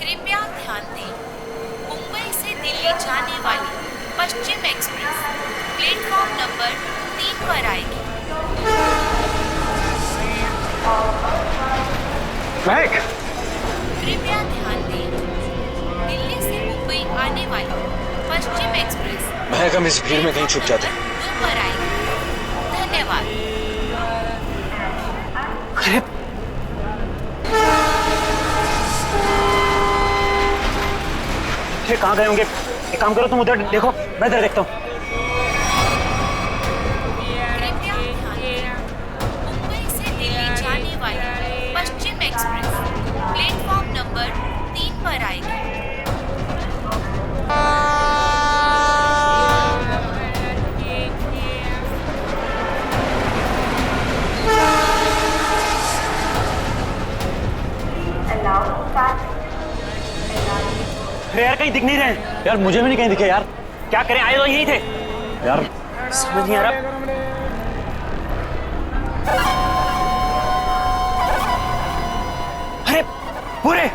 कृपया ध्यान दें, मुंबई से दिल्ली जाने वाली पश्चिम एक्सप्रेस प्लेटफॉर्म नंबर 3 पर आएगी। महक, कृपया ध्यान दें, दिल्ली से मुंबई आने वाली पश्चिम एक्सप्रेस महक हम इस भीड़ में कहीं छुप जाते हैं। 2 पर आएगी। धन्यवाद। अरे कहाँ गए होंगे? एक काम करो, तुम उधर देखो, मैं इधर देखता हूँ। कृपया ध्यान दें, मुंबई से दिल्ली जाने वाली पश्चिम एक्सप्रेस प्लेटफॉर्म नंबर 3 पर आएगी। अरे यार कहीं दिख नहीं रहे यार, मुझे भी नहीं कहीं दिखे यार। क्या करें, आए तो यहीं थे यार, समझ नहीं आ रहा। अरे पूरे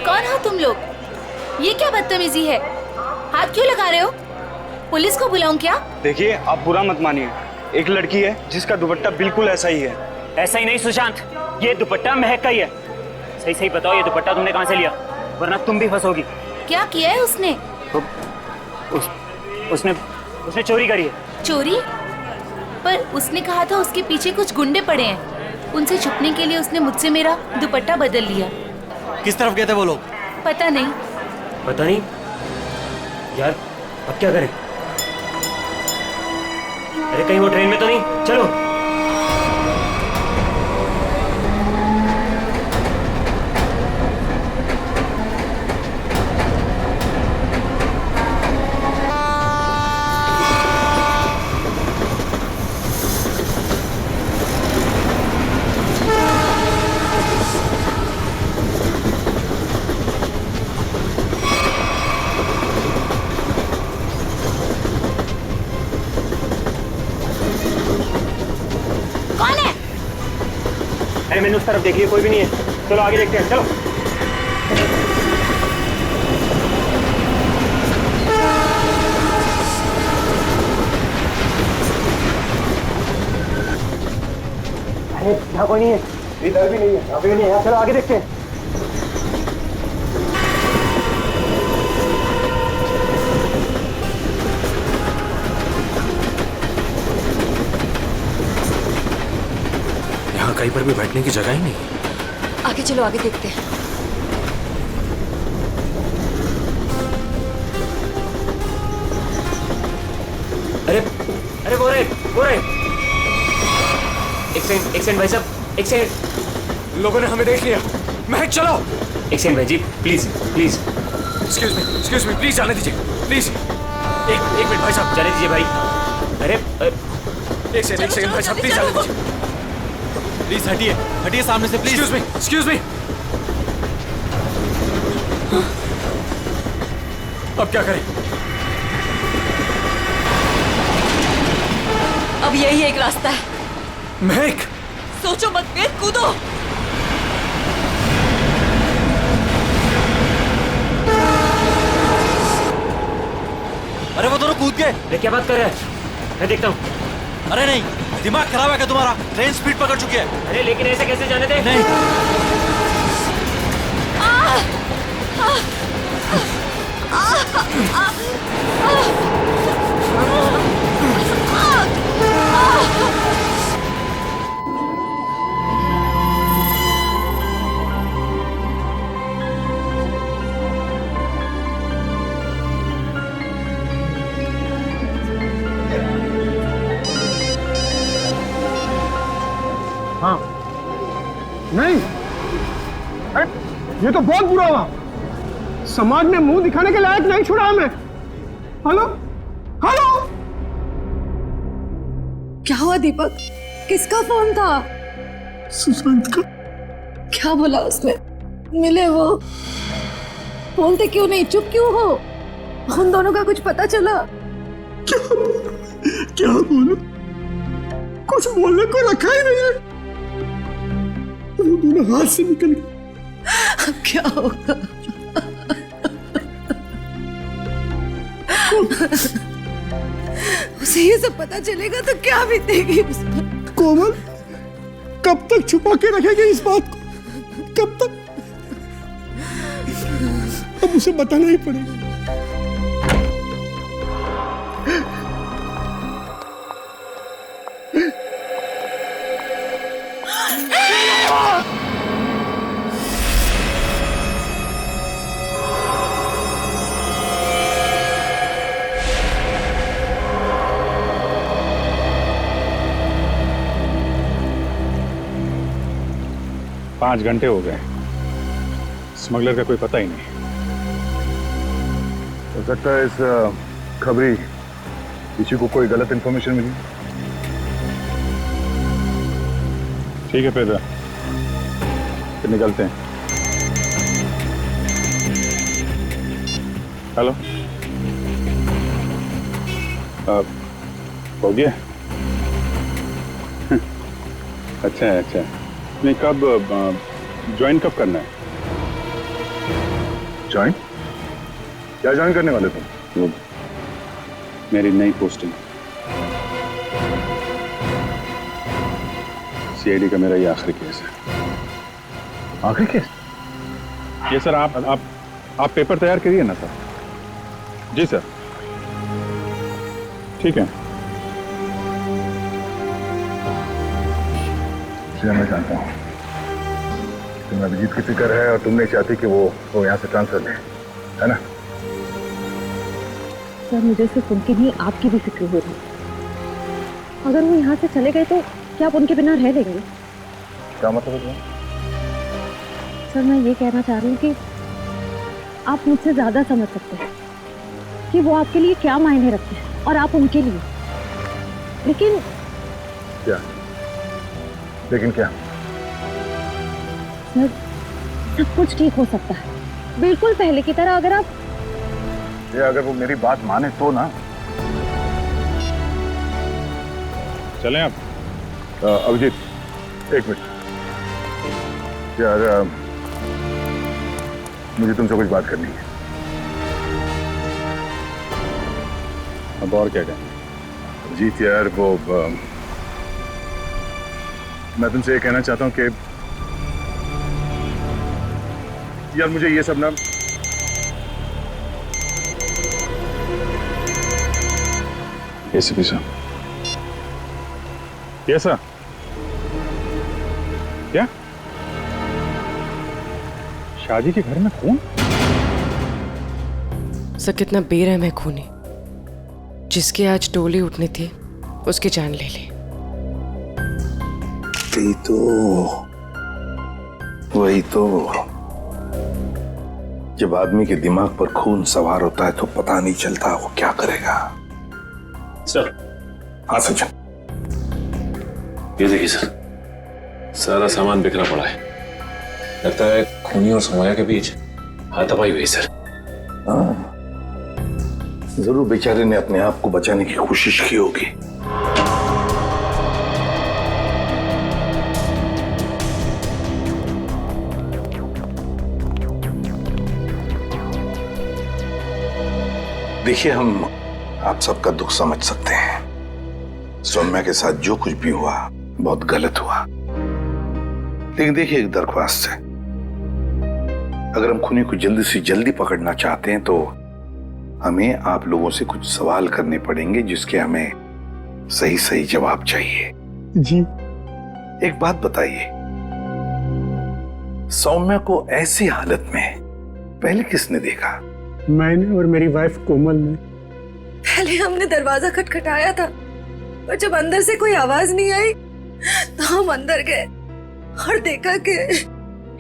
कौन हो तुम लोग? ये क्या बदतमीजी है? हाथ क्यों लगा रहे हो? पुलिस को बुलाऊं क्या? देखिए, आप बुरा मत मानिए, एक लड़की है जिसका दुपट्टा बिल्कुल ऐसा ही है। ऐसा ही नहीं सुशांत, ये दुपट्टा महक का ही है। सही सही बताओ, ये दुपट्टा तुमने कहाँ से लिया, वरना तुम भी फंसोगी। क्या किया है उसने? उसने चोरी करी है। चोरी? पर उसने कहा था उसके पीछे कुछ गुंडे पड़े हैं। उनसे छुपने के लिए उसने मुझसे मेरा दुपट्टा बदल लिया। किस तरफ गए थे वो लोग? पता नहीं। पता नहीं यार, अब क्या करें? अरे कहीं वो ट्रेन में तो नहीं? चलो। अरे मैंने उस तरफ देखी है, कोई भी नहीं है। चलो आगे देखते हैं, चलो। अरे यहाँ कोई नहीं है, इधर भी नहीं है, यहाँ भी नहीं है। चलो आगे देखते हैं। कहीं पर भी बैठने की जगह ही नहीं। आगे चलो, आगे देखते हैं। अरे अरे वो रहे। एक सेकंड भाई साहब, एक सेकंड। लोगों ने हमें देख लिया। महक चलो। एक सेकंड भाई जी, प्लीज। एक्सक्यूज मी प्लीज, जाने दीजिए प्लीज। एक मिनट भाई साहब, जाने दीजिए भाई। अरे एक सेकंड भाई साहब, प्लीज जाने दीजिए। प्लीज हटिए सामने से प्लीज। Excuse me. अब क्या करें? अब यही एक रास्ता है। महक, सोचो मत, फिर कूदो। अरे वो दोनों कूद गए। अरे क्या बात कर रहे हैं? मैं देखता हूँ। अरे नहीं, दिमाग खराब है क्या तुम्हारा? ट्रेन स्पीड पकड़ चुकी है। अरे लेकिन ऐसे कैसे जाने दे? नहीं। हाँ नहीं, अरे ये तो बहुत बुरा हुआ। समाज में मुंह दिखाने के लायक नहीं छोड़ा हमें। हेलो हेलो, क्या हुआ दीपक? किसका फोन था? सुशांत का। क्या बोला उसने? मिले वो? बोलते क्यों नहीं, चुप क्यों हो? उन दोनों का कुछ पता चला? क्या कुछ बोलने को रखा ही नहीं है। वो दोनों हाथ से निकल गए। अब क्या होगा? उसे ये सब पता चलेगा तो क्या बीतेगी उस पर? कोमल, कब तक छुपा के रखेगी इस बात को? कब तक? अब उसे बताना ही पड़ेगा। पांच घंटे हो गए, स्मगलर का कोई पता ही नहीं। हो सकता है इस खबरी किसी को कोई गलत इंफॉर्मेशन मिली। ठीक है फिर निकलते हैं। हेलो, हो गया? अच्छा है, अच्छा है। नहीं, कब ज्वाइन कब करना है? ज्वाइन? क्या ज्वाइन करने वाले तुम? वो मेरी नई पोस्टिंग। सीआईडी का मेरा ये आखिरी केस है। आखिरी केस? ये सर, आप पेपर तैयार करिए ना सर। जी सर, ठीक है। मैं जानता हूँ तुम्हें अभिजीत की फिक्र है और तुम नहीं चाहती कि वो यहाँ से ट्रांसफर ले, है ना? सर, मुझे सिर्फ उनकी नहीं आपकी भी फिक्र हो रही है। अगर वो यहाँ से चले गए तो क्या आप उनके बिना रह लेंगे? क्या मतलब है तुम्हें? सर, मैं ये कहना चाह रही हूँ कि आप मुझसे ज्यादा समझ सकते हैं कि वो आपके लिए क्या मायने रखते हैं और आप उनके लिए। लेकिन क्या? लेकिन क्या? सर, सब कुछ ठीक हो सकता है, बिल्कुल पहले की तरह। अगर वो मेरी बात माने तो ना। चलें आप? अभिजीत, एक मिनट यार, मुझे तुमसे कुछ बात करनी है। अब और क्या कहें? अभिजीत यार, मैं तुमसे ये कहना चाहता हूँ कि यार मुझे ये सब ना एसीपी साहब। Yes sir. क्या? शादी के घर में खून? सर, कितना बेरहम है खूनी। जिसकी आज टोली उठनी थी उसकी जान ले ली। वही तो जब आदमी के दिमाग पर खून सवार होता है तो पता नहीं चलता वो क्या करेगा। सर। हाँ सचिन। ये देखिए सर, सारा सामान बिखरा पड़ा है। लगता है खूनी और समोया के बीच हाथापाई हुई सर। हाँ, जरूर बेचारे ने अपने आप को बचाने की कोशिश की होगी। देखिए, हम आप सबका दुख समझ सकते हैं। सौम्या के साथ जो कुछ भी हुआ बहुत गलत हुआ। लेकिन देखिए, एक दरख्वास्त है, अगर हम खूनी को जल्दी से जल्दी पकड़ना चाहते हैं तो हमें आप लोगों से कुछ सवाल करने पड़ेंगे जिसके हमें सही सही जवाब चाहिए। जी। एक बात बताइए, सौम्या को ऐसी हालत में पहले किसने देखा? मैंने और मेरी वाइफ कोमल ने। पहले हमने दरवाजा खटखटाया था और जब अंदर से कोई आवाज नहीं आई तो हम अंदर गए और देखा कि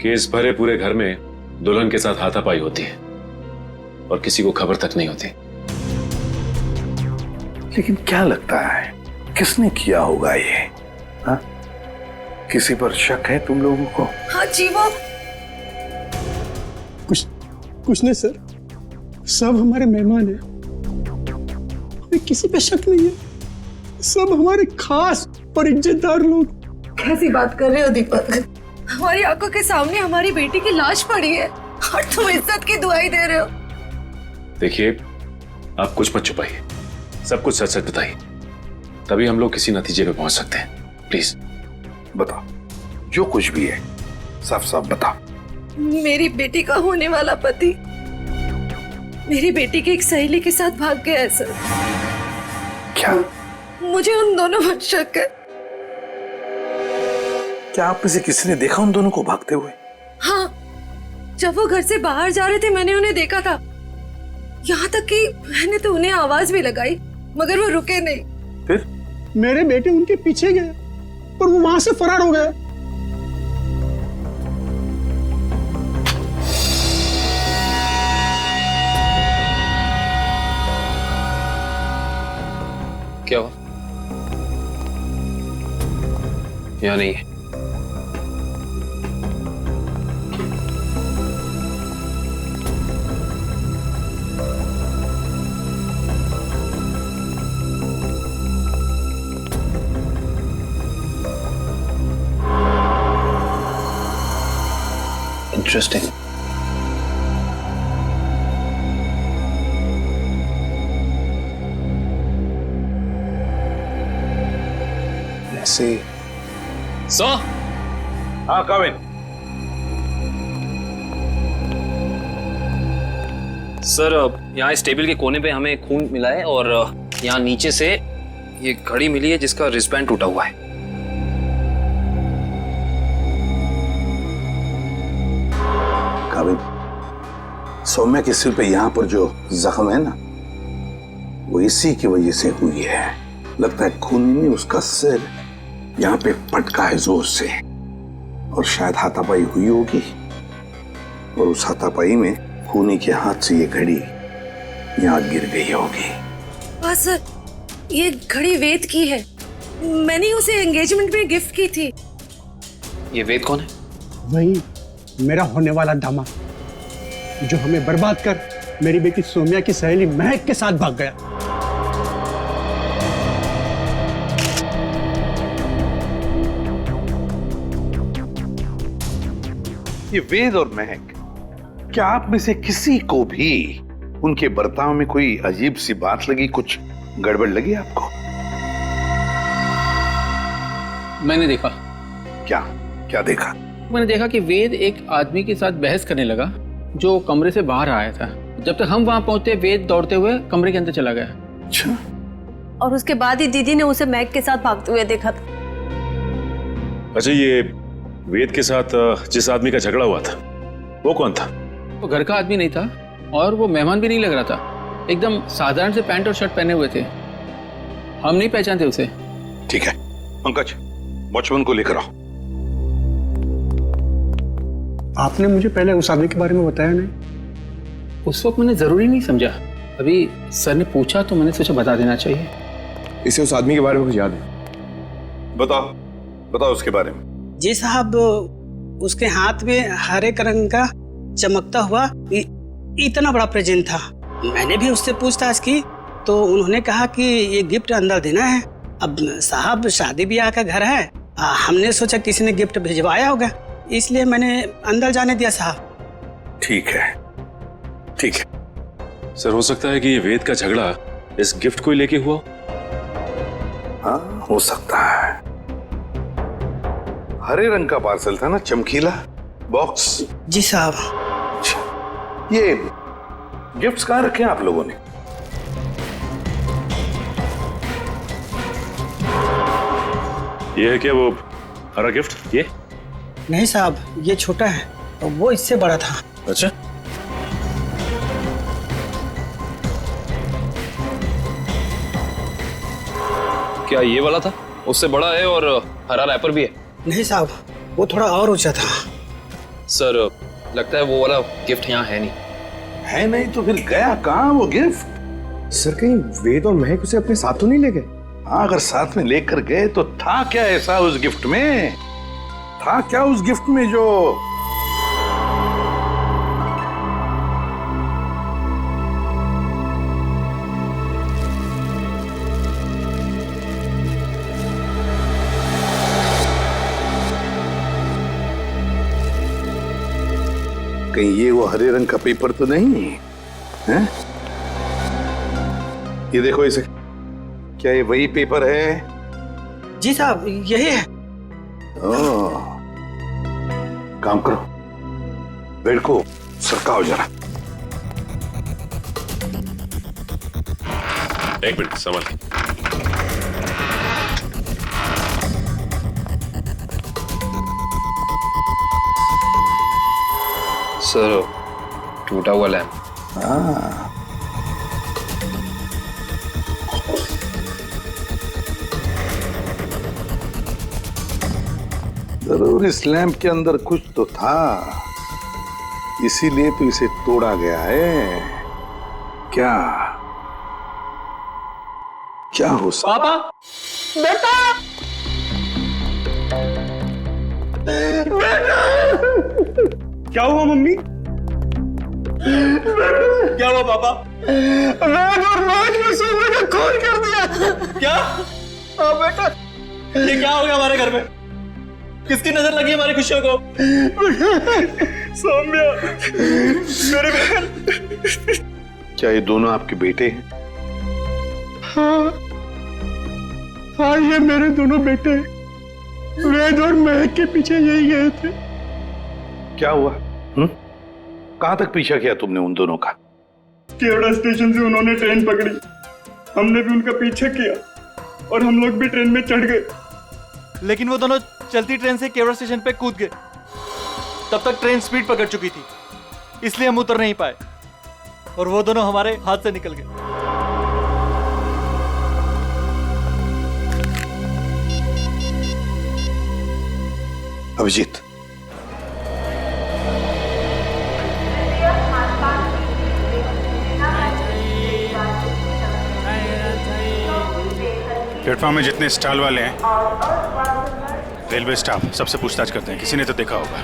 केस भरे पूरे घर में दुल्हन के साथ हाथापाई होती है और किसी को खबर तक नहीं होती। लेकिन क्या लगता है किसने किया होगा ये? हाँ? किसी पर शक है तुम लोगों को? हाँ जी, वो कुछ नहीं सर, सब हमारे मेहमान हैं, हमें किसी पे शक नहीं है। सब हमारे खास और इज्जतदार लोग। कैसी बात कर रहे हो दीपक? हमारी आंखों के सामने हमारी बेटी की लाश पड़ी है और तुम इज्जत की दुआई दे रहे हो। देखिए, आप कुछ मत छुपाइए, सब कुछ सच सच बताइए, तभी हम लोग किसी नतीजे पे पहुंच सकते हैं। प्लीज बताओ, जो कुछ भी है साफ साफ बताओ। मेरी बेटी का होने वाला पति मेरी बेटी की एक सहेली के साथ भाग गया है सर। क्या? मुझे उन दोनों पर शक है। क्या आप में से किसी ने देखा उन दोनों को भागते हुए? हाँ, जब वो घर से बाहर जा रहे थे मैंने उन्हें देखा था। यहाँ तक कि मैंने तो उन्हें आवाज भी लगाई मगर वो रुके नहीं। फिर मेरे बेटे उनके पीछे गए और वो वहां से फरार हो गए। क्या हुआ? यहाँ नहीं है। इंटरेस्टिंग। ऐसे हाँ काविन। सर, यहाँ इस टेबल के कोने पे हमें खून मिला है और यहाँ नीचे से ये घड़ी मिली है जिसका रिस्टबैंड टूटा हुआ है। काविन, सौम्या के सिर पे यहाँ पर जो जख्म है ना, वो इसी की वजह से हुई है। लगता है खूनी ने उसका सिर यहाँ पे पटका है जोर से और शायद हाथापाई हुई होगी और उस हाथापाई में खूनी के हाथ से ये घड़ी यहाँ गिर गई होगी। हाँ सर, ये घड़ी वेद की है। मैंने उसे एंगेजमेंट में गिफ्ट की थी। ये वेद कौन है? वही मेरा होने वाला दामाद जो हमें बर्बाद कर मेरी बेटी सौम्या की सहेली महक के साथ भाग गया। ये वेद और महक, क्या आप में से किसी को भी उनके बर्ताव में कोई अजीब सी बात लगी, कुछ गड़बड़ लगी आपको? मैंने देखा। क्या क्या देखा? मैंने देखा कि वेद एक आदमी के साथ बहस करने लगा जो कमरे से बाहर आया था। जब तक हम वहां पहुंचे वेद दौड़ते हुए कमरे के अंदर चला गया। अच्छा। और उसके बाद ही दीदी ने उसे मैग के साथ भागते हुए देखा था। अच्छा, ये वेद के साथ जिस आदमी का झगड़ा हुआ था वो कौन था? वो घर का आदमी नहीं था और वो मेहमान भी नहीं लग रहा था। एकदम साधारण से पैंट और शर्ट पहने हुए थे। हम नहीं पहचानते उसे। ठीक है पंकज, वॉचमैन को लेकर आओ। आपने मुझे पहले उस आदमी के बारे में बताया नहीं? उस वक्त मैंने जरूरी नहीं समझा। अभी सर ने पूछा तो मैंने सोचा बता देना चाहिए। इसे उस आदमी के बारे में कुछ याद है? बताओ बताओ उसके बारे में। जी साहब, उसके हाथ में हरे रंग का चमकता हुआ इतना बड़ा प्रेजेंट था। मैंने भी उससे पूछताछ की तो उन्होंने कहा कि ये गिफ्ट अंदर देना है। अब साहब शादी ब्याह का घर है, हमने सोचा किसी ने गिफ्ट भिजवाया होगा, इसलिए मैंने अंदर जाने दिया साहब। ठीक है ठीक है। सर, हो सकता है कि ये वेद का झगड़ा इस गिफ्ट को लेके हुआ। हाँ हो सकता है। हरे रंग का पार्सल था ना, चमकीला बॉक्स। जी साहब। अच्छा, ये गिफ्ट्स कहाँ रखे हैं आप लोगों ने? ये है क्या वो हरा गिफ्ट? ये नहीं साहब, ये छोटा है और वो इससे बड़ा था। अच्छा, क्या ये वाला था? उससे बड़ा है और हरा रैपर भी है। नहीं साहब, वो थोड़ा और ऊंचा था। सर, लगता है वो वाला गिफ्ट यहाँ है नहीं। है नहीं तो फिर गया कहाँ वो गिफ्ट? सर, कहीं वेद और महक उसे अपने साथ तो नहीं ले गए? हाँ, अगर साथ में लेकर गए तो था क्या ऐसा उस गिफ्ट में? था क्या उस गिफ्ट में जो कहीं ये वो हरे रंग का पेपर तो नहीं है? ये देखो इसे, क्या ये वही पेपर है? जी साहब, यही है। ओह, काम करो, बेड को सरकाओ जरा। एक मिनट संभाल के। सर, टूटा हुआ लैंप। जरूर इस लैंप के अंदर कुछ तो था, इसीलिए तो इसे तोड़ा गया है। क्या क्या हो सकता? पापा, बेटा, क्या हुआ मम्मी? क्या हुआ पापा? वेद और राज ने सोने का खून कर दिया। क्या? हाँ बेटा, ये क्या हो गया हमारे घर में? किसकी नजर लगी हमारी खुशियों को? सौम्या, मेरे बहन। क्या ये दोनों आपके बेटे हैं? हाँ, ये मेरे दोनों बेटे वेद और महक के पीछे यही गए थे। क्या हुआ? कहां तक पीछा किया तुमने उन दोनों का? केवड़ा स्टेशन से उन्होंने ट्रेन पकड़ी, हमने भी उनका पीछा किया और हम लोग भी ट्रेन में चढ़ गए। लेकिन वो दोनों चलती ट्रेन से केवड़ा स्टेशन पे कूद गए। तब तक ट्रेन स्पीड पकड़ चुकी थी, इसलिए हम उतर नहीं पाए और वो दोनों हमारे हाथ से निकल गए। अभिजीत, प्लेटफॉर्म में जितने स्टॉल वाले हैं, रेलवे स्टाफ सबसे पूछताछ करते हैं, किसी ने तो देखा होगा।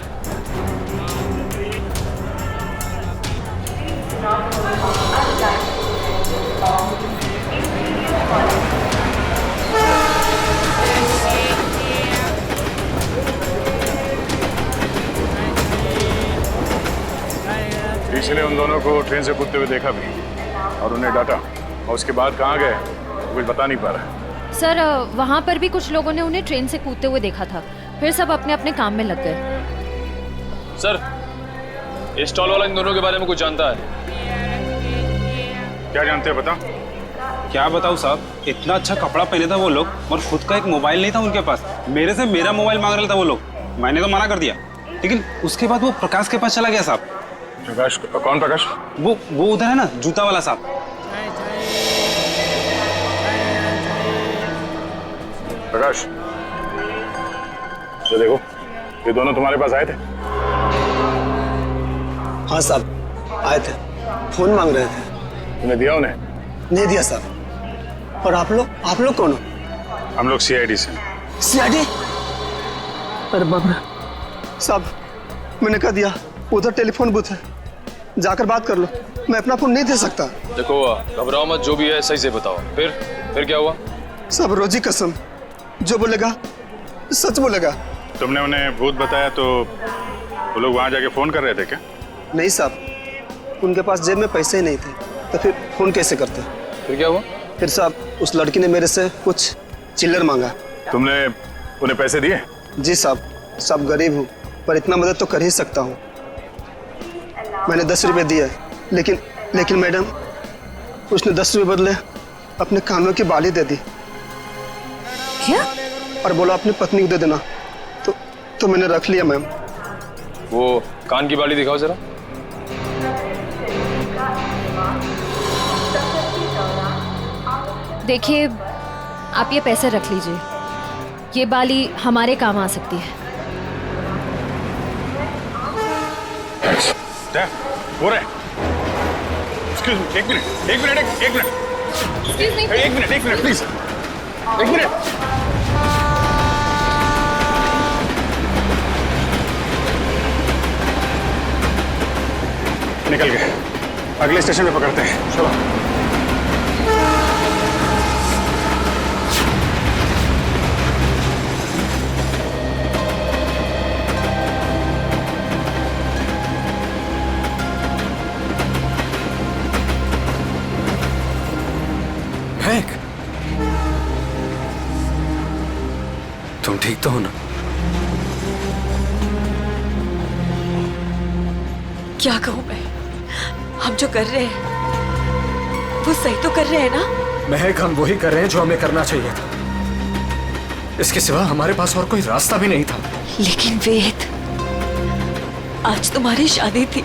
किसी ने उन दोनों को ट्रेन से कूदते हुए देखा भी और उन्हें डांटा, और उसके बाद कहाँ गए कुछ बता नहीं पा रहा। सर, वहाँ पर भी कुछ लोगों ने उन्हें ट्रेन से कूदते हुए देखा था, फिर सब अपने अपने काम में लग गए। सर, इस स्टॉल वाला इन दोनों के बारे में कुछ जानता है? क्या जानते हैं बता? क्या बताऊं साहब, इतना अच्छा कपड़ा पहने था वो लोग और खुद का एक मोबाइल नहीं था उनके पास। मेरे से मेरा मोबाइल मांग रहा था वो लोग, मैंने तो मना कर दिया, लेकिन उसके बाद वो प्रकाश के पास चला गया साहब। प्रकाश? कौन प्रकाश? वो उधर है ना, जूता वाला साहब। प्रकाश, तो देखो, ये दोनों तुम्हारे पास आए थे? हाँ साहब, आए थे, फोन मांग रहे थे। तुमने दिया उन्हें? नहीं दिया साहब। और आप लोग कौन हो? हम लोग सीआईडी से। सीआईडी? अरे बाप रे साहब, मैंने कह दिया उधर टेलीफोन बूथ है, जाकर बात कर लो, मैं अपना फोन नहीं दे सकता। देखो, घबराओ मत, जो भी है सही से बताओ। फिर क्या हुआ? सब रोजी कसम, जो बोलेगा सच बोलेगा। तुमने उन्हें भूत बताया तो वो लोग वहां जाके फोन कर रहे थे क्या? नहीं साहब, उनके पास जेब में पैसे ही नहीं थे, तो फिर फोन कैसे करते? फिर क्या हुआ? फिर साहब, उस लड़की ने मेरे से कुछ चिल्लर मांगा। तुमने उन्हें पैसे दिए? जी साहब, सब गरीब हूँ, पर इतना मदद तो कर ही सकता हूँ। मैंने 10 रुपए दिए, लेकिन मैडम, उसने 10 रुपए बदले अपने कानों की बाली दे दी। क्या? और बोला अपनी पत्नी को दे देना, तो मैंने रख लिया मैम। वो कान की बाली दिखाओ जरा। देखिए, आप ये पैसे रख लीजिए, ये बाली हमारे काम आ सकती है। हो रहा है। Excuse me, एक मिनट प्लीज, एक मिनट। निकल गए, अगले स्टेशन पे पकड़ते हैं, चलो। तुम ठीक तो हो ना? क्या कहूँ मैं? हम जो कर रहे हैं वो सही तो कर रहे हैं ना? महक, हम वही कर रहे हैं जो हमें करना चाहिए था। इसके सिवा हमारे पास और कोई रास्ता भी नहीं था। लेकिन वेद, आज तुम्हारी शादी थी।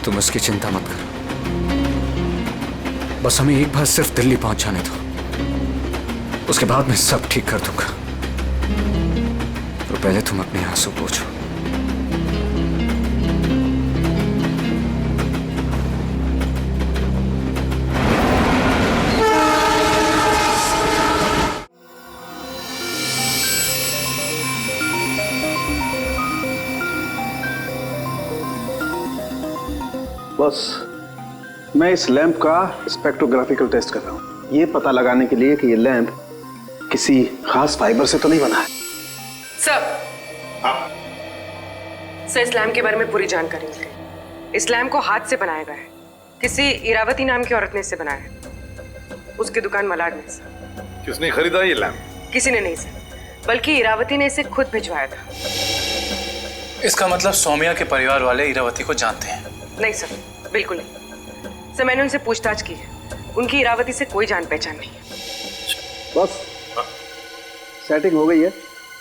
तुम उसकी चिंता मत करो, बस हमें एक बार सिर्फ दिल्ली पहुंचाने दो, उसके बाद मैं सब ठीक कर दूंगा। तो पहले तुम अपने आंसू पोंछो। बस मैं इस लैंप का स्पेक्ट्रोग्राफिकल टेस्ट कर रहा हूँ, ये पता लगाने के लिए कि ये लैंप किसी खास फाइबर से तो नहीं बना है। सर, इस लैम्प के बारे में पूरी जानकारी मिल गई। इस लैम्प को हाथ से बनाया गया है। किसी इरावती नाम की औरत ने इसे बनाया है, उसकी दुकान मलाड में। सर, किसने खरीदा ये लैंप? किसी ने नहीं सर, बल्कि इरावती ने इसे खुद भिजवाया था। इसका मतलब सौम्या के परिवार वाले इरावती को जानते हैं? नहीं सर, बिल्कुल नहीं सर। मैंने उनसे पूछताछ की है, उनकी इरावती से कोई जान पहचान नहीं है। बस सेटिंग हो गई है,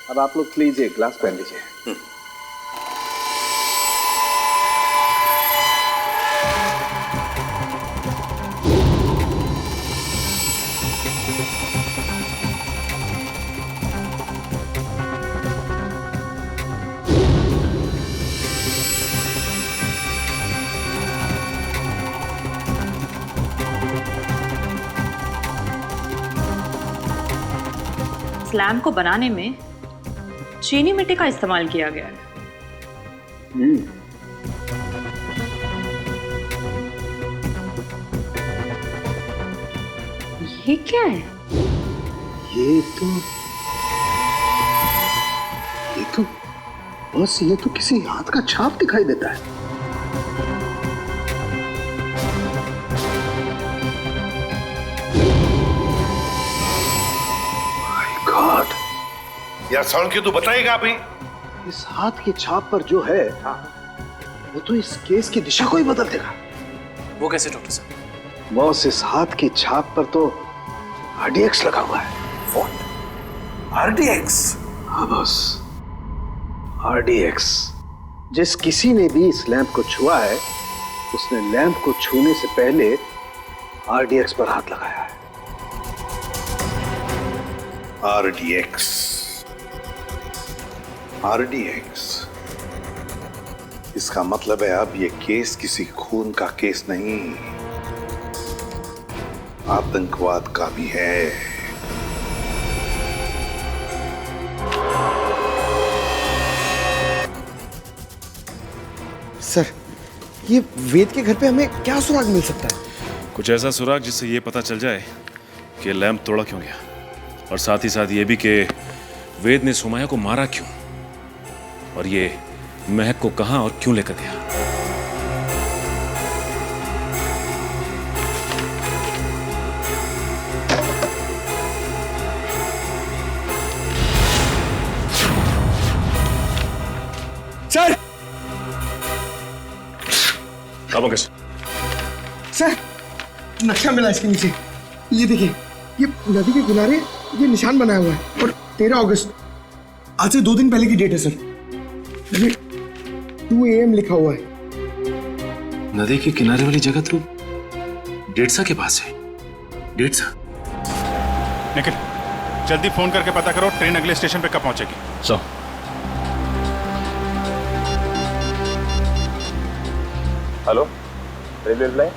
अब आप लोग प्लीज एक ग्लास पहन लीजिए। लैम्प को बनाने में चीनी मिट्टी का इस्तेमाल किया गया है। ये क्या है? ये तो बस ये तो किसी हाथ का छाप दिखाई देता है। यार साउंड क्यों, तू बताएगा अभी? इस हाथ की छाप पर जो है वो तो इस केस की दिशा को ही बदल देगा। वो कैसे डॉक्टर साहब? बॉस, इस हाथ की छाप पर तो RDX लगा हुआ है। RDX? हाँ बॉस, RDX। जिस किसी ने भी इस लैंप को छुआ है उसने लैंप को छूने से पहले RDX पर हाथ लगाया है। RDX। इसका मतलब है अब ये केस किसी खून का केस नहीं, आतंकवाद का भी है। सर, ये वेद के घर पे हमें क्या सुराग मिल सकता है? कुछ ऐसा सुराग जिससे ये पता चल जाए कि लैंप तोड़ा क्यों गया, और साथ ही साथ ये भी कि वेद ने सुमाया को मारा क्यों, और ये महक को कहां और क्यों लेकर गया। सर! कब होंगे सर, नक्शा मिला इसके नीचे। ये देखिए, ये नदी के किनारे ये निशान बनाया हुआ है और 13 अगस्त, आज से 2 दिन पहले की डेट है सर। ये 2 AM लिखा हुआ है। नदी के किनारे वाली जगह तो डेढ़सा के पास है। डेढ़सा? निखिल, जल्दी फोन करके पता करो ट्रेन अगले स्टेशन पे कब पहुंचेगी। So hello, railway line.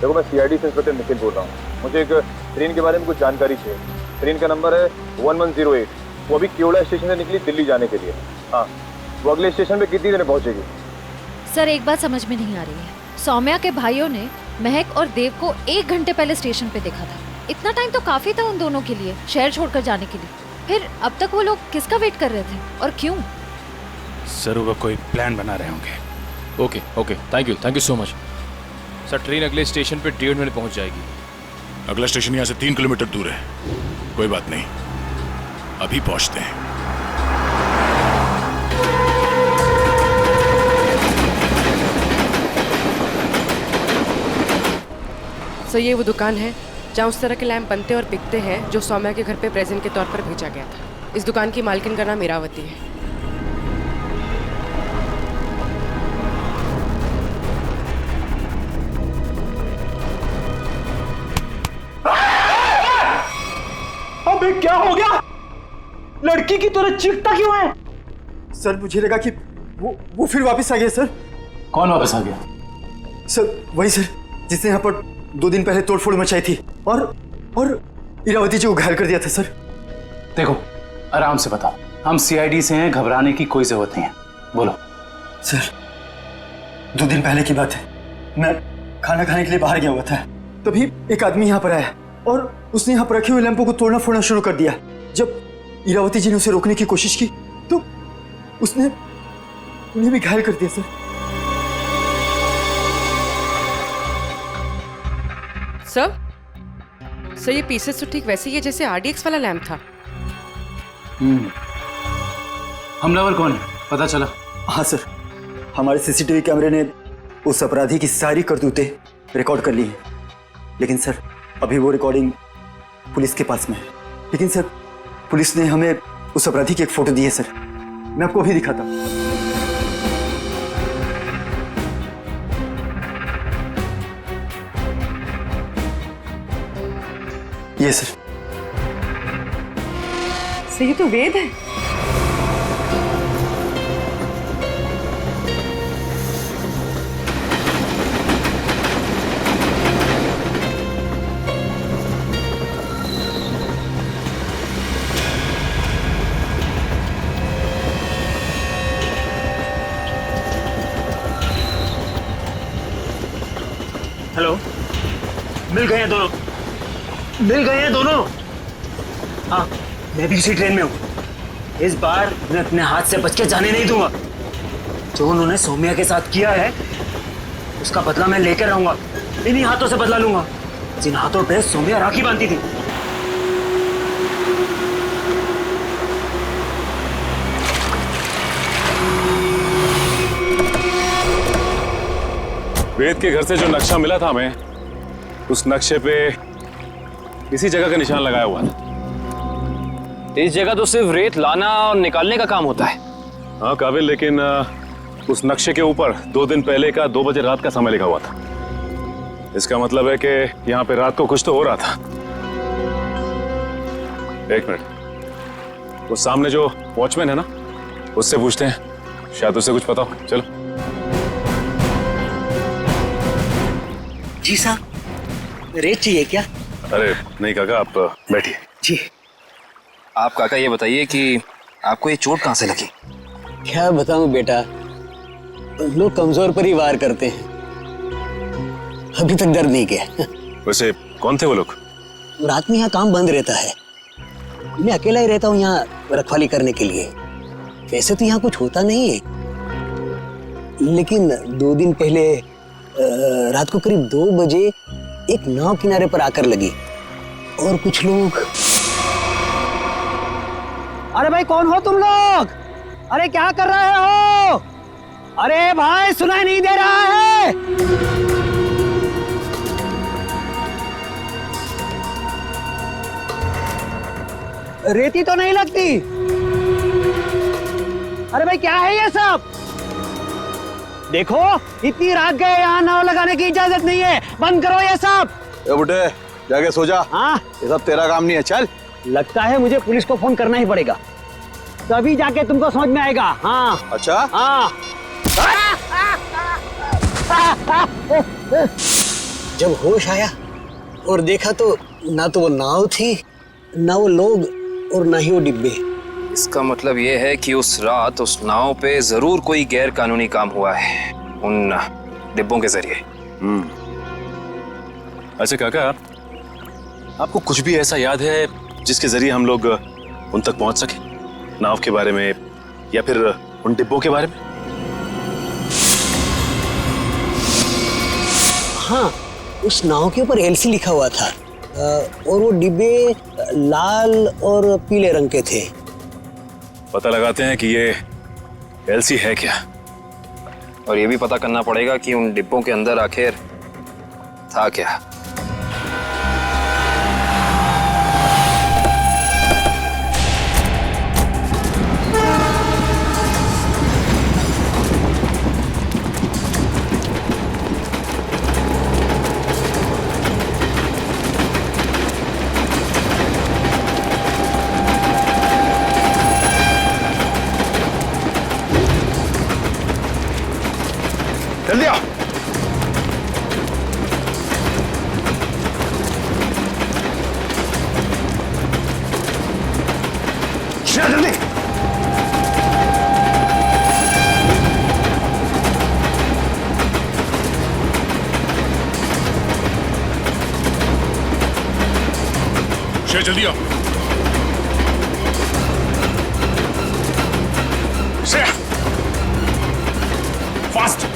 देखो, मैं CID से इंस्पेक्टर निखिल बोल रहा हूँ। मुझे एक ट्रेन के बारे में कुछ जानकारी चाहिए। ट्रेन का नंबर है 1108। वो अभी केवड़ा स्टेशन से निकली दिल्ली जाने के लिए। हाँ, वो अगले स्टेशन पे कितनी देर में पहुंचेगी? सर, एक बात समझ में नहीं आ रही है। सौम्या के भाइयों ने महक और देव को 1 घंटे पहले स्टेशन पे देखा था। इतना टाइम तो काफी था उन दोनों के लिए शहर छोड़कर जाने के लिए। फिर अब तक वो लोग किसका वेट कर रहे थे और क्यों? जरूर वो कोई प्लान बना रहे होंगे। Okay, thank you so much. Sir train अगले स्टेशन पे 1.5 मिनट पहुंच जाएगी। अगला स्टेशन यहाँ से 3 किलोमीटर दूर है। कोई बात नहीं, अभी पहुंचते हैं। सर ये वो दुकान है जहाँ उस तरह के लैंप बनते और बिकते हैं जो सौम्या के घर पे प्रेजेंट के तौर पर भेजा गया था। इस दुकान की मालकिन का नाम इरावती है। अबे क्या हो गया? लड़की की तरह चीखता क्यों है? सर मुझे लगा कि वो फिर वापस आ गया सर। कौन वापस आ गया? सर वही सर जिसने यहाँ पर 2 दिन पहले तोड़फोड़ मचाई थी और इरावती जी को घायल कर दिया था सर। देखो आराम से बताओ, हम सीआईडी से हैं, घबराने की कोई जरूरत नहीं है, बोलो। सर 2 दिन पहले की बात है, मैं खाना खाने के लिए बाहर गया हुआ था, तभी एक आदमी यहाँ पर आया और उसने यहाँ पर रखे हुए लैंपों को तोड़ना फोड़ना शुरू कर दिया। जब इरावती जी ने उसे रोकने की कोशिश की तो उसने उन्हें भी घायल कर दिया सर। सर ये पीसेस तो ठीक वैसे ही है जैसे आरडीएक्स वाला लैंप था। हमलावर कौन है पता चला? हाँ सर, हमारे सीसीटीवी कैमरे ने उस अपराधी की सारी करतूतें रिकॉर्ड कर ली हैं, लेकिन सर अभी वो रिकॉर्डिंग पुलिस के पास में है। लेकिन सर पुलिस ने हमें उस अपराधी की एक फोटो दी है सर, मैं आपको अभी दिखाता हूँ। ये सर ये तो वेद है। हेलो, मिल गए हैं दोनों, हाँ मैं भी इसी ट्रेन में हूँ। इस बार मैं अपने हाथ से बच के जाने नहीं दूंगा। जो उन्होंने सौम्या के साथ किया है उसका बदला मैं लेकर रहूंगा। इन्हीं हाथों से बदला लूंगा जिन हाथों पे सौम्या राखी बांधती थी। वेद के घर से जो नक्शा मिला था हमें, उस नक्शे पे इसी जगह का निशान लगाया हुआ था। इस जगह तो सिर्फ रेत लाना और निकालने का काम होता है। हाँ काबिल, लेकिन उस नक्शे के ऊपर 2 दिन पहले का 2 बजे रात का समय लिखा हुआ था। इसका मतलब है कि यहाँ पे रात को कुछ तो हो रहा था। एक मिनट, वो सामने जो वॉचमैन है ना, उससे पूछते हैं, शायद उसे कुछ पता हो। चलो। जी साहब, रेत चाहिए क्या? अरे नहीं काका, आप बैठिए। जी। आप काका ये बताइए कि आपको ये चोट कहाँ से लगी? क्या बताऊं बेटा, लोग कमजोर पर ही वार करते हैं, अभी तक दर्द नहीं किया। वैसे कौन थे वो लोग? रात में यहाँ काम बंद रहता है, मैं अकेला ही रहता हूँ यहाँ रखवाली करने के लिए। वैसे तो यहाँ कुछ होता नहीं है, लेकिन 2 दिन पहले रात को करीब 2 बजे एक नाव किनारे पर आकर लगी और कुछ लोग। अरे भाई कौन हो तुम लोग? अरे क्या कर रहे हो? अरे भाई सुनाई नहीं दे रहा है? रेती तो नहीं लगती। अरे भाई क्या है ये सब? देखो इतनी रात गए, यहाँ नाव लगाने की इजाजत नहीं है, बंद करो ये सब। ए बुड्ढे, जाके सो जा। हाँ ये सब तेरा काम नहीं है, चल। लगता है मुझे पुलिस को फोन करना ही पड़ेगा, तभी जाके तुमको समझ में आएगा। हाँ अच्छा। हाँ। जब होश आया और देखा तो ना तो वो नाव थी, ना वो लोग, और ना ही वो डिब्बे। इसका मतलब ये है कि उस रात उस नाव पे जरूर कोई गैर कानूनी काम हुआ है उन डिब्बों के जरिए। अच्छा काका, आपको कुछ भी ऐसा याद है जिसके जरिए हम लोग उन तक पहुंच सके? नाव के बारे में या फिर उन डिब्बों के बारे में? हाँ, उस नाव के ऊपर एलसी लिखा हुआ था और वो डिब्बे लाल और पीले रंग के थे। पता लगाते हैं कि ये एलसी है क्या, और ये भी पता करना पड़ेगा कि उन डिब्बों के अंदर आखिर था क्या। जल्दी आओ। जल्दी। शेर जल्दी आओ। शेर fast.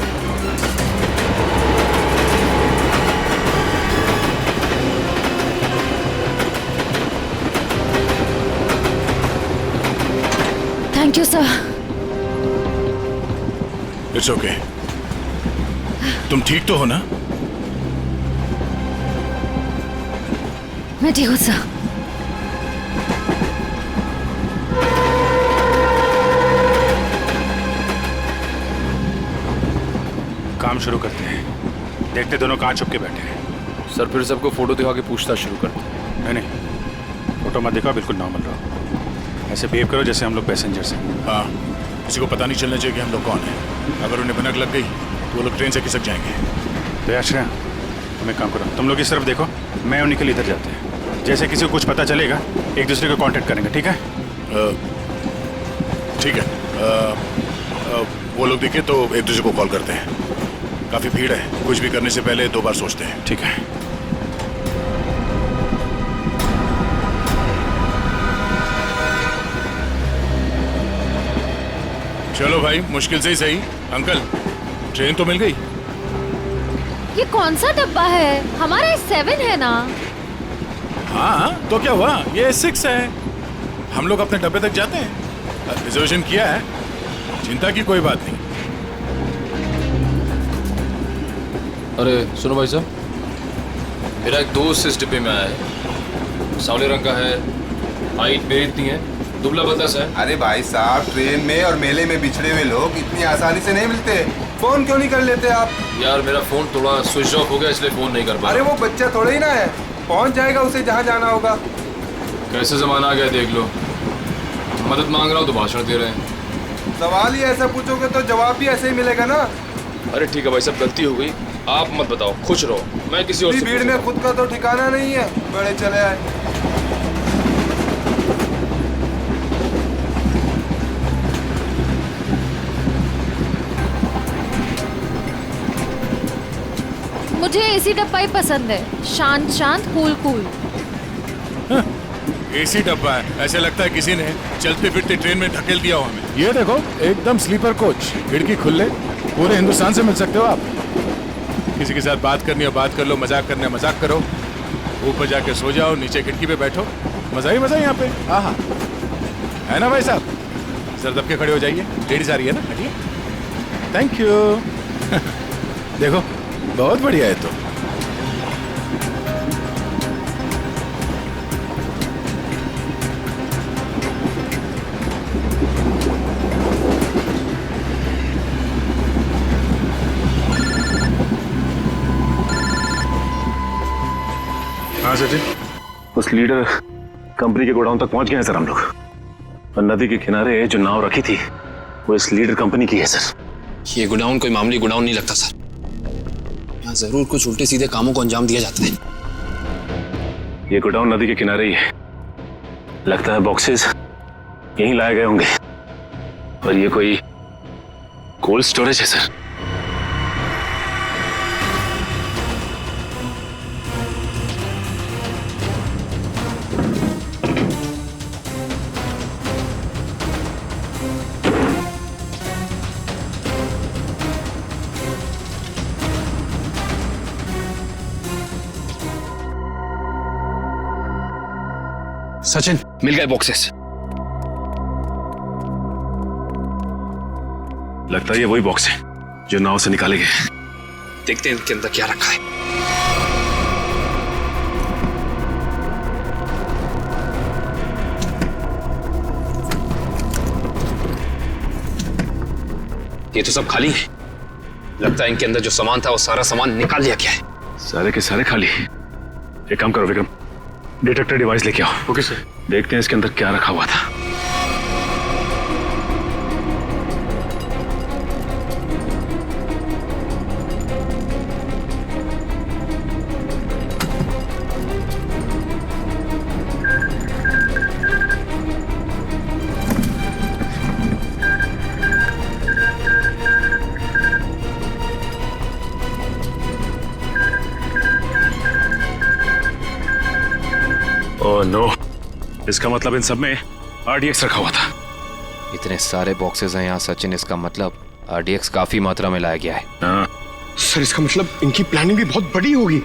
Thank you sir. It's okay. तुम ठीक तो हो ना? मैं ठीक हूँ सर। काम शुरू करते हैं। देखते दोनों कहाँ छुप के बैठे हैं। सर फिर सबको फोटो दिखा के पूछताछ शुरू करते हैं। नहीं, फोटो मत दिखाओ, बिल्कुल नॉर्मल रहो। ऐसे बिहेव करो जैसे हम लोग पैसेंजर्स हैं। हाँ, किसी को पता नहीं चलना चाहिए कि हम लोग कौन हैं। अगर उन्हें भनक लग गई तो वो लोग ट्रेन से खिसक जाएंगे। तो आश्रय, तुम एक काम करो, तुम लोग इस तरफ देखो, मैं और निखिल इधर जाते हैं। जैसे किसी को कुछ पता चलेगा एक दूसरे को कांटेक्ट करेंगे, ठीक है? ठीक है। वो लोग दिखे तो एक दूसरे को कॉल करते हैं। काफ़ी भीड़ है, कुछ भी करने से पहले 2 बार सोचते हैं, ठीक है? चलो भाई, मुश्किल से ही सही। अंकल, ट्रेन तो मिल गई। ये कौन सा डब्बा है? हमारा 7 है ना? हाँ, तो क्या हुआ? ये 6 है। हम लोग अपने डब्बे तक जाते हैं। रिजर्वेशन किया है, चिंता की कोई बात नहीं। अरे सुनो भाई साहब, मेरा एक दोस्त इस डिब्बे में आया है। सावले रंग का है, हाइट मेरी इतनी है, दुबला पतला सा है। अरे भाई साहब, ट्रेन में और मेले में बिछड़े हुए लोग इतनी आसानी से नहीं मिलते। फोन क्यों नहीं कर लेते आप? यार मेरा फोन थोड़ा स्विच ऑफ हो गया, इसलिए फोन नहीं कर पा। अरे वो बच्चा थोड़ा ही ना है, पहुंच जाएगा उसे जहाँ जाना होगा। कैसे जमाना आ गया देख लो। मदद मांग रहा हूँ तो भाषण दे रहे हैं। सवाल ही ऐसा पूछोगे तो जवाब भी ऐसे ही मिलेगा ना। अरे ठीक है भाई साहब, गलती हो गई, आप मत बताओ, खुश रहो, मैं किसी और से भीड़ में खुद का तो ठिकाना नहीं है, बड़े चले आए। मुझे एसी डब्बा ही पसंद है, शांत शांत, कूल कूल। एसी डब्बा है, ऐसे लगता है किसी ने चलते फिरते ट्रेन में ढकेल दिया हो हमें। ये देखो, एकदम स्लीपर कोच, खिड़की खुले, पूरे हिंदुस्तान से मिल सकते हो आप। किसी के साथ बात करनी हो बात कर लो, मजाक करना है मजाक करो, ऊपर जाके सो जाओ, नीचे खिड़की पे बैठो, मजा ही मजा यहाँ पे। हाँ, है ना भाई साहब? सर दब के खड़े हो जाइए, लेडीज आ रही है ना, हटिए। Thank you. देखो, बहुत बढ़िया है। तो हाँ सर जी, उस लीडर कंपनी के गोडाउन तक पहुंच गए हैं सर हम लोग। और नदी के किनारे जो नाव रखी थी वो इस लीडर कंपनी की है सर। ये गोडाउन कोई मामूली गोडाउन नहीं लगता सर, यहाँ जरूर कुछ उल्टे सीधे कामों को अंजाम दिया जाता है। ये गोडाउन नदी के किनारे ही है, लगता है बॉक्सेस यहीं लाए गए होंगे। और ये कोई कोल्ड स्टोरेज है सर। सचिन, मिल गए बॉक्सेस। लगता है ये वही बॉक्स है जो नाव से निकाले गए। देखते हैं इनके अंदर क्या रखा है। ये तो सब खाली है। लगता है इनके अंदर जो सामान था वो सारा सामान निकाल लिया गया है। सारे के सारे खाली। एक काम करो विक्रम, डिटेक्टर डिवाइस लेके आओ। Okay sir. देखते हैं इसके अंदर क्या रखा हुआ था। ओह नो, इसका मतलब इन सब में RDX रखा हुआ था। इतने सारे बॉक्सेस हैं यहाँ सचिन, इसका मतलब RDX काफी मात्रा में लाया गया है। हाँ। सर इसका मतलब इनकी प्लानिंग भी बहुत बड़ी होगी।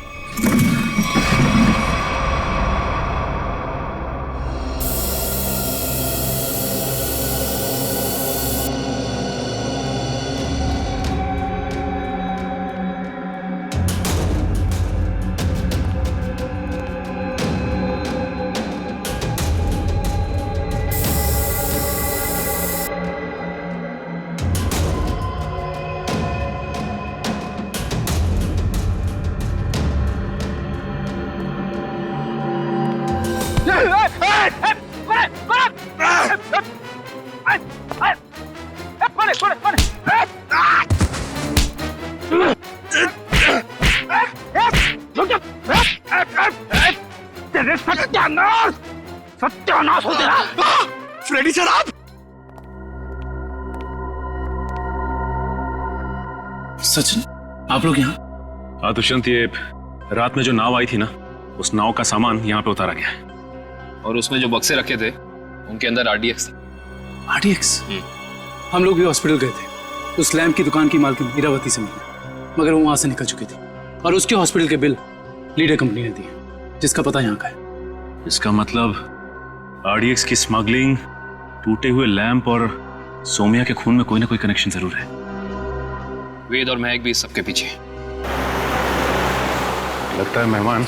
सत्यानाश हो तेरा। फ्रेडी सर आप। सचिन, आप लोग यहाँ? हाँ दुष्यंत, ये रात में जो नाव आई थी ना, उस नाव का सामान यहाँ पे उतारा गया है। और उसमें जो बक्से रखे थे उनके अंदर RDX था। RDX? हम लोग भी हॉस्पिटल गए थे, उस लैम्प की दुकान की मालकिन इरावती से मिले, मगर वो वहां से निकल चुकी थी और उसके हॉस्पिटल के बिल लीडर कंपनी ने दिए, जिसका पता यहाँ का है। इसका मतलब RDX की स्मगलिंग, टूटे हुए लैंप और सोमिया के खून में कोई ना कोई कनेक्शन जरूर है। वेद और महक भी इस सबके पीछे। लगता है मेहमान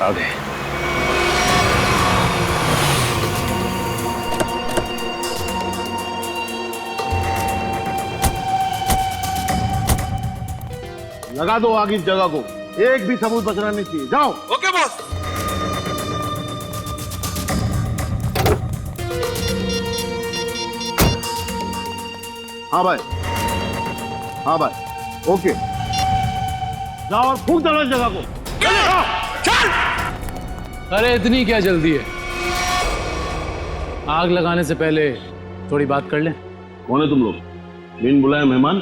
आ गए। लगा दो आग इस जगह को, एक भी सबूत बचना नहीं चाहिए। जाओ। Okay boss. हाँ भाई, हाँ भाई, ओके। जाओ और फूंक दो इस जगह को। चल। अरे इतनी क्या जल्दी है? आग लगाने से पहले थोड़ी बात कर लें। कौन है तुम लोग? बिन बुलाए मेहमान?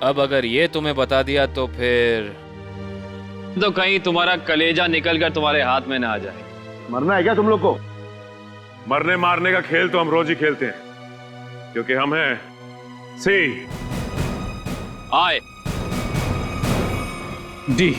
अब अगर ये तुम्हें बता दिया तो फिर तो कहीं तुम्हारा कलेजा निकलकर तुम्हारे हाथ में ना आ जाए। मरना है क्या तुम लोग को? मरने मारने का खेल तो हम रोज ही खेलते हैं, क्योंकि हम हैं C I D।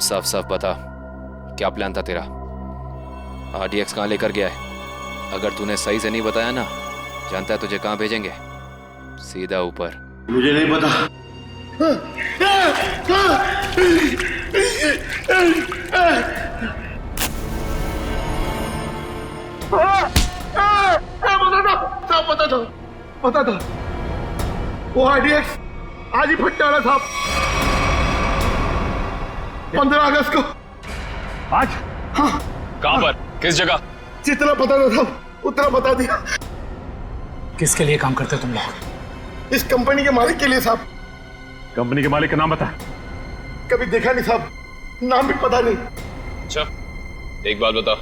साफ साफ बता, क्या प्लान था तेरा? RDX कहाँ लेकर गया है? अगर तूने सही से नहीं बताया ना, जानता है तुझे कहाँ भेजेंगे? सीधा ऊपर। मुझे नहीं पता। पता था वो RDX आज ही फटने वाला था। 15 अगस्त को। आज? हाँ। कहाँ पर? किस जगह? जितना पता था उतना बता दिया। किसके लिए काम करते हो तुम लोग? इस कंपनी के मालिक के लिए साहब। कंपनी के मालिक का नाम बता। कभी देखा नहीं साहब, नाम भी पता नहीं। अच्छा, एक बात बता,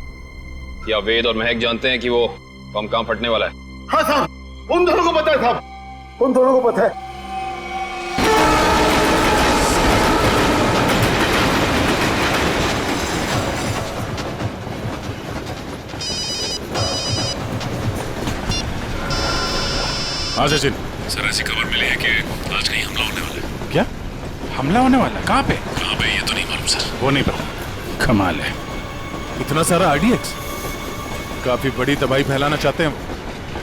क्या वेद और महक जानते हैं कि वो बम कहाँ फटने वाला है? हाँ साहब, उन दोनों को पता है साहब, उन दोनों को पता है। हाँ सचिन। सर ऐसी खबर मिली है कि आज कहीं हमला होने वाला है। क्या हमला होने वाला? कहाँ पे? कहाँ पे ये तो नहीं मालूम सर। वो नहीं पता। कमाल है, इतना सारा RDX, काफी बड़ी तबाही फैलाना चाहते हैं।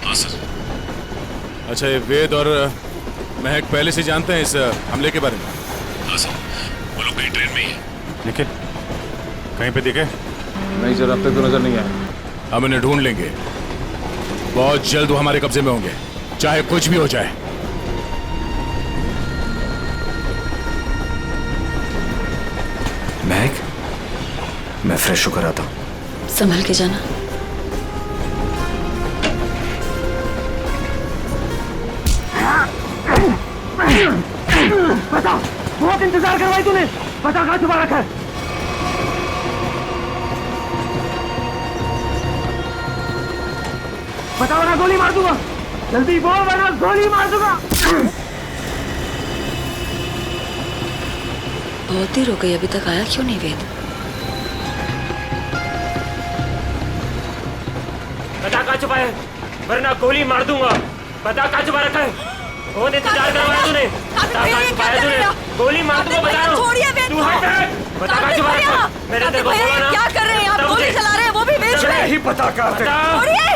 हाँ सर। अच्छा, ये वेद और महक पहले से जानते हैं इस हमले के बारे में? हाँ सर, वो लोग कहीं ट्रेन में ही है। लेकिन कहीं पे दिखे? नहीं सर, अब तक तो नजर नहीं आया। हम इन्हें ढूंढ लेंगे, बहुत जल्द वो हमारे कब्जे में होंगे, चाहे कुछ भी हो जाए। महक, मैं फ्रेश होकर आता हूँ। संभल के जाना। बता, बहुत इंतजार करवाई तूने, बता कहाँ छुपा रखा है? बता वरना गोली मार दूंगा। जल्दी बोल वरना गोली मार दूंगा। बहुत देर हो गई, अभी तक आया क्यों नहीं वेद? बता कहाँ छुपा है, वरना गोली मार दूंगा। बता कहाँ छुपा रखा है? बहुत इंतजार करवाया तूने, बता कहाँ छुपाया तूने? गोली मार दूंगा, बता रहा हूँ। तू हट, बता कहाँ छुपा रखा है? मेरे तेरे को बोला ना। क्या कर रहे हैं आप? गोली चला रहे हैं वो भी बीच में। नहीं पता क्या छोड़िए।